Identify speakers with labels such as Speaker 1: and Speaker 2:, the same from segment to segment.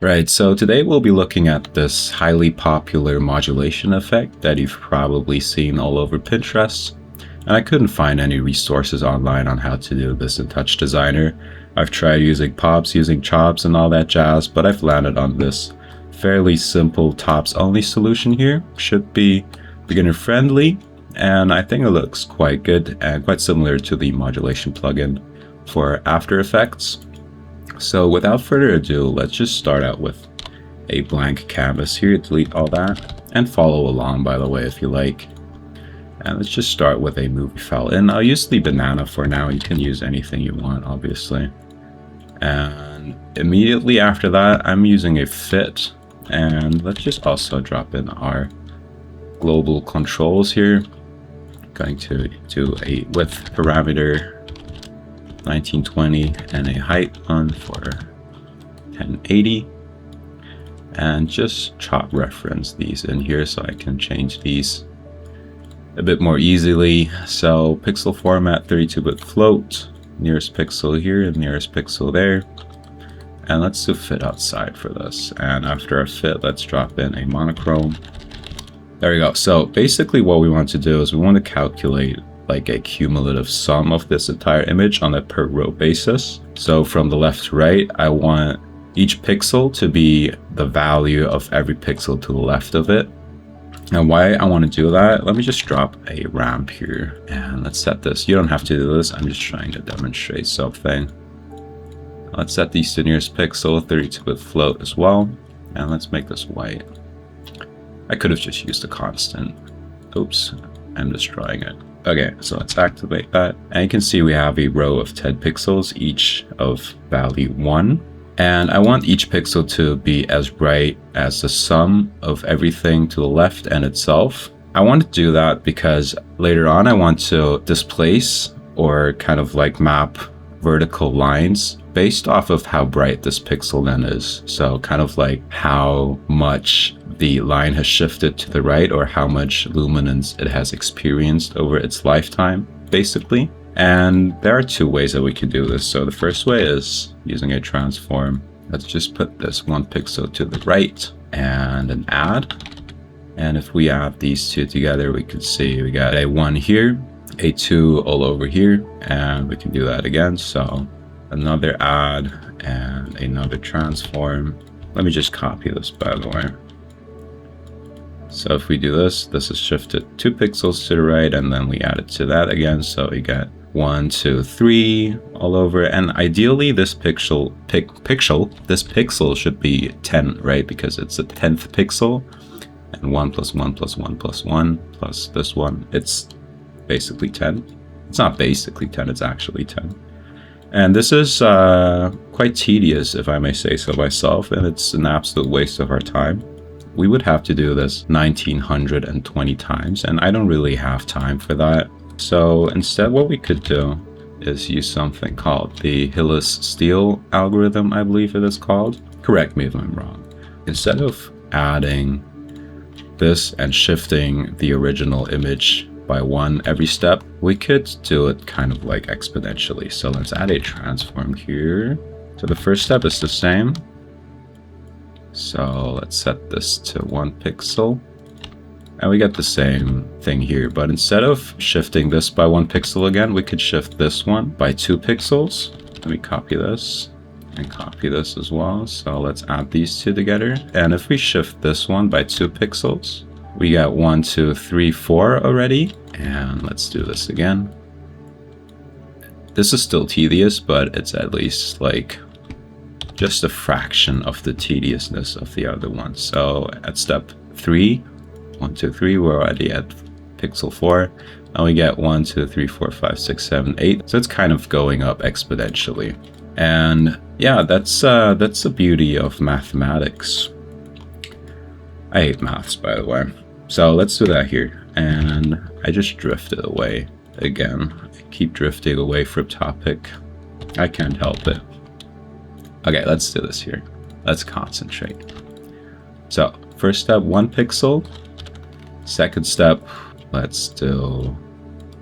Speaker 1: Right, so today we'll be looking at this highly popular modulation effect that you've probably seen all over Pinterest. And I couldn't find any resources online on how to do this in TouchDesigner. I've tried using pops, using chops and all that jazz, but I've landed on this fairly simple tops only solution here. Should be beginner friendly, and I think it looks quite good and quite similar to the modulation plugin for After Effects. So without further ado, let's just start out with a blank canvas here. Delete all that and follow along, by the way, if you like. And let's just start with a movie file. And I'll use the banana for now. You can use anything you want, obviously. And immediately after that, I'm using a fit. And let's just also drop in our global controls here. Going to do a width parameter 1920 and a height one for 1080, and just chop reference these in here so I can change these a bit more easily. So pixel format 32-bit float, nearest pixel here and nearest pixel there, and let's do fit outside for this. And after our fit, let's drop in a monochrome. There we go. So basically what we want to do is we want to calculate like a cumulative sum of this entire image on a per row basis. So from the left to right, I want each pixel to be the value of every pixel to the left of it. And why I want to do that, let me just drop a ramp here and let's set this. You don't have to do this, I'm just trying to demonstrate something. Let's set these to nearest pixel, 32-bit float as well, and let's make this white. I could have just used a constant. Oops, I'm destroying it. Okay, so let's activate that. And you can see we have a row of 10 pixels, each of value 1. And I want each pixel to be as bright as the sum of everything to the left and itself. I want to do that because later on I want to displace or kind of like map vertical lines based off of how bright this pixel then is. So kind of like how much the line has shifted to the right or how much luminance it has experienced over its lifetime, basically. And there are two ways that we can do this. So the first way is using a transform. Let's just put this one pixel to the right and an add. And if we add these two together, we can see we got a 1 here, a 2 all over here, and we can do that again. So another add and another transform. Let me just copy this, by the way. So if we do this, this is shifted 2 pixels to the right, and then we add it to that again. So we got 1, 2, 3 all over. And ideally this pixel should be 10, right? Because it's a 10th pixel, and 1 plus 1 plus 1 plus 1 plus this one, it's basically 10. It's not basically 10, it's actually 10. And this is quite tedious, if I may say so myself, and it's an absolute waste of our time. We would have to do this 1920 times, and I don't really have time for that. So instead what we could do is use something called the Hillis-Steele algorithm, I believe it is called. Correct me if I'm wrong. Instead of adding this and shifting the original image by 1 every step, we could do it kind of like exponentially. So let's add a transform here. So the first step is the same. So let's set this to 1 pixel. And we get the same thing here, but instead of shifting this by 1 pixel again, we could shift this one by 2 pixels. Let me copy this and copy this as well. So let's add these two together. And if we shift this one by 2 pixels, we got 1, 2, 3, 4 already. And let's do this again. This is still tedious, but it's at least like just a fraction of the tediousness of the other one. So at step 3, 1, 2, 3, we're already at pixel 4. And we get 1, 2, 3, 4, 5, 6, 7, 8. So it's kind of going up exponentially. And yeah, that's the beauty of mathematics. I hate maths, by the way. So let's do that here. And I just drifted away again. I keep drifting away from topic. I can't help it. Okay, let's do this here. Let's concentrate. So first step, 1 pixel. Second step, let's do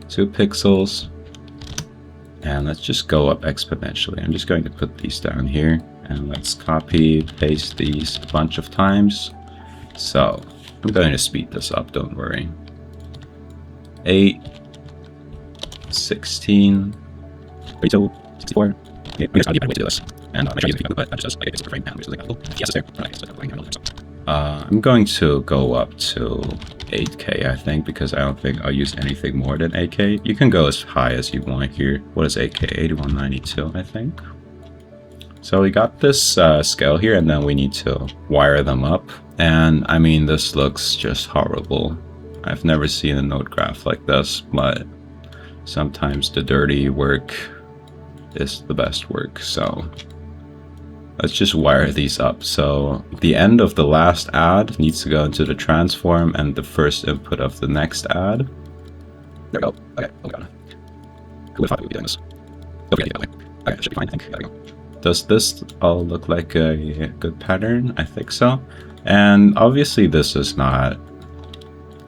Speaker 1: 2 pixels. And let's just go up exponentially. I'm just going to put these down here. And let's copy, paste these a bunch of times. So I'm going to speed this up, don't worry. 8, 16, 32, 64. Yeah, I guess I'll be a better way to do this. And make sure you use a but that just like it's a frame hand, which is like a little yes, there. I'm going to go up to 8K, I think, because I don't think I'll use anything more than 8K. You can go as high as you want here. What is 8K? 8192, I think. So we got this scale here, and then we need to wire them up. And I mean, this looks just horrible. I've never seen a node graph like this, but sometimes the dirty work is the best work. So let's just wire these up. So the end of the last add needs to go into the transform, and the first input of the next add. There we go. Okay, oh god. Who would have thought we would be doing this? Okay, okay, that should be fine, I think. There we go. Does this all look like a good pattern? I think so. And obviously this is not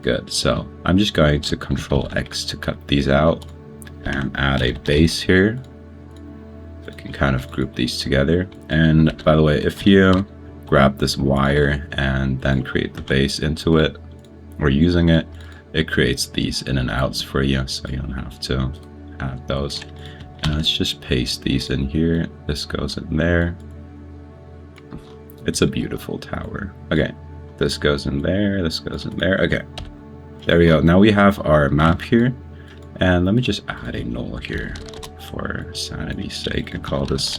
Speaker 1: good, so I'm just going to Control X to cut these out and add a base here. So I can kind of group these together. And by the way, if you grab this wire and then create the base into it, or using it, it creates these in and outs for you, so you don't have to add those. And let's just paste these in here. This goes in there. It's a beautiful tower. Okay, this goes in there, this goes in there. Okay, there we go. Now we have our map here. And let me just add a null here for sanity's sake and call this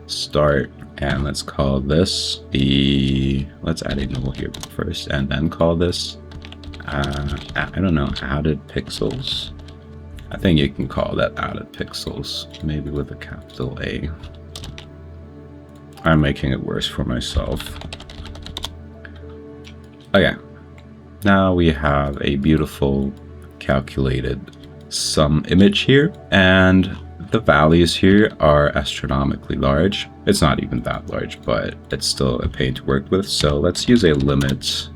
Speaker 1: start. And let's call this let's add a null here first and then call this, I don't know, added pixels. I think you can call that added pixels, maybe with a capital A. I'm making it worse for myself. Okay, now we have a beautiful calculated sum image here, and the values here are astronomically large. It's not even that large, but it's still a pain to work with. So let's use a limit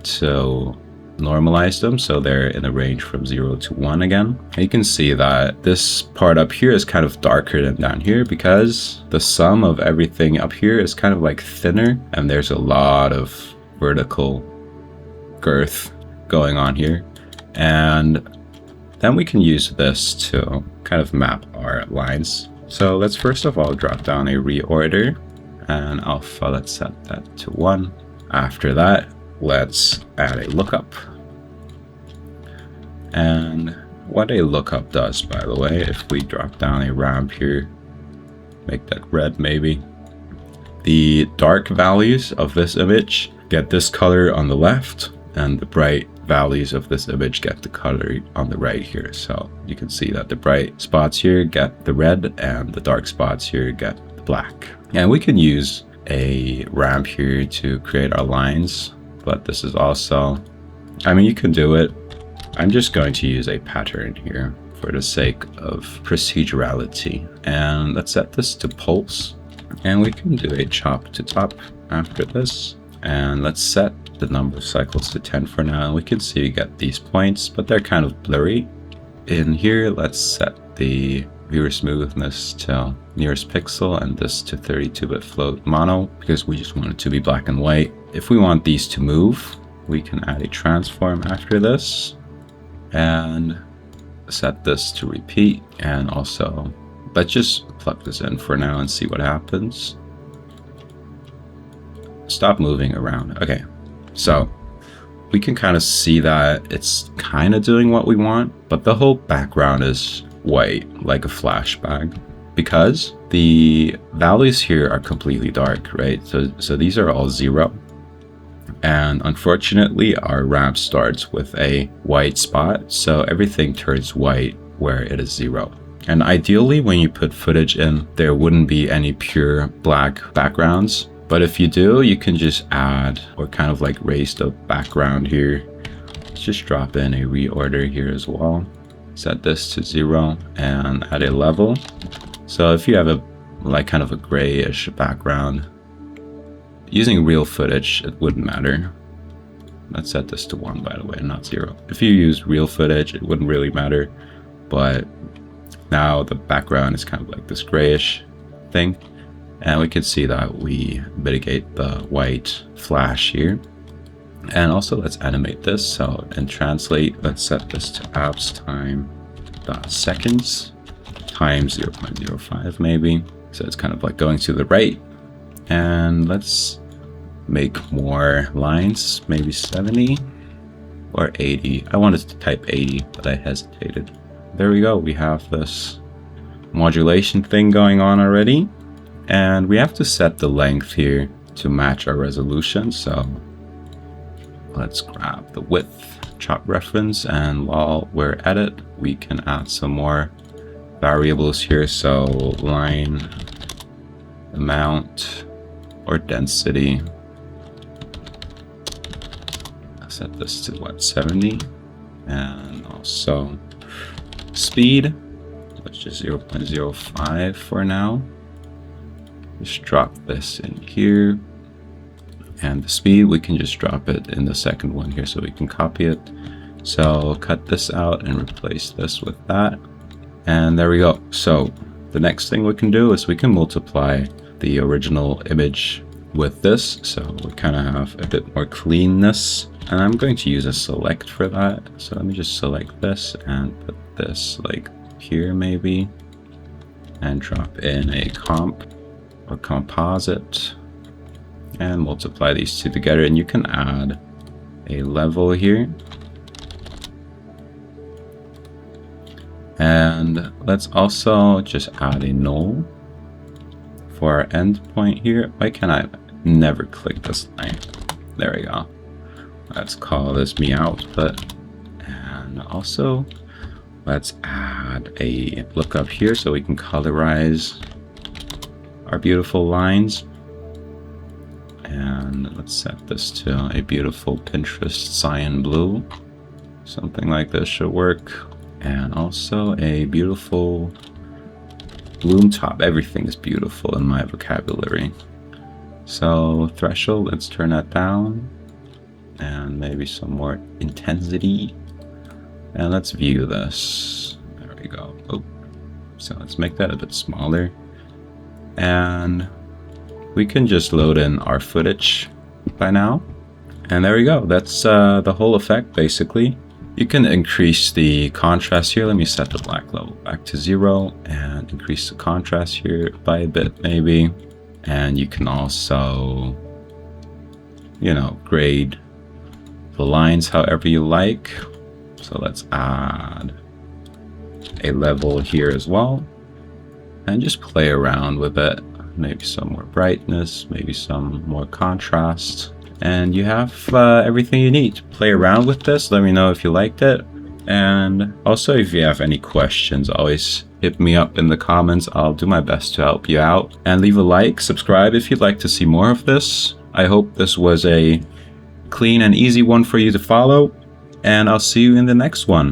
Speaker 1: to normalize them so they're in a range from 0 to 1 again. And you can see that this part up here is kind of darker than down here because the sum of everything up here is kind of like thinner, and there's a lot of vertical girth going on here. And then we can use this to kind of map our lines. So let's first of all drop down a reorder and alpha, let's set that to 1. After that, let's add a lookup. And what a lookup does, by the way, if we drop down a ramp here, make that red maybe, the dark values of this image get this color on the left, and the bright values of this image get the color on the right here. So you can see that the bright spots here get the red and the dark spots here get the black. And we can use a ramp here to create our lines, but this is also, I mean, you can do it. I'm just going to use a pattern here for the sake of procedurality. And let's set this to pulse. And we can do a chop to top after this. And let's set the number of cycles to 10 for now. And we can see we get these points, but they're kind of blurry. In here, let's set the viewer smoothness to nearest pixel and this to 32-bit float mono because we just want it to be black and white. If we want these to move, we can add a transform after this and set this to repeat. And also, let's just plug this in for now and see what happens. Stop moving around. Okay, so we can kind of see that it's kind of doing what we want, but the whole background is white, like a flashback, because the values here are completely dark, right? So these are all 0. And unfortunately, our ramp starts with a white spot, so everything turns white where it is 0. And ideally, when you put footage in, there wouldn't be any pure black backgrounds. But if you do, you can just add or kind of like raise the background here. Let's just drop in a reorder here as well. Set this to 0 and add a level. So if you have a like kind of a grayish background, using real footage, it wouldn't matter. Let's set this to 1, by the way, not 0. If you use real footage, it wouldn't really matter. But now the background is kind of like this grayish thing. And we can see that we mitigate the white flash here. And also let's animate this. So in translate, let's set this to apps time seconds times 0.05 maybe. So it's kind of like going to the right. And let's make more lines, maybe 70 or 80. I wanted to type 80, but I hesitated. There we go. We have this modulation thing going on already. And we have to set the length here to match our resolution. So let's grab the width chop reference, and while we're at it, we can add some more variables here. So line amount or density. I'll set this to what, 70, and also speed, let's just 0.05 for now. Just drop this in here, and the speed we can just drop it in the second one here so we can copy it. So cut this out and replace this with that, and there we go. So the next thing we can do is we can multiply the original image with this, so we kind of have a bit more cleanness, and I'm going to use a select for that. So let me just select this and put this like here maybe, and drop in a comp or composite and multiply these two together, and you can add a level here. And let's also just add a null for our endpoint here. Why can I never click this line? There we go. Let's call this me output, and also let's add a lookup here so we can colorize our beautiful lines. And let's set this to a beautiful Pinterest cyan blue. Something like this should work. And also a beautiful bloom top. Everything is beautiful in my vocabulary. So threshold, let's turn that down. And maybe some more intensity. And let's view this. There we go. Oh, so let's make that a bit smaller. And we can just load in our footage by now. And there we go. That's the whole effect basically. You can increase the contrast here. Let me set the black level back to 0 and increase the contrast here by a bit maybe. And you can also, you know, grade the lines however you like. So let's add a level here as well and just play around with it. Maybe some more brightness, maybe some more contrast, and you have everything you need to play around with this. Let me know if you liked it, and also if you have any questions, always hit me up in the comments. I'll do my best to help you out, and leave a like, subscribe if you'd like to see more of this. I hope this was a clean and easy one for you to follow, and I'll see you in the next one.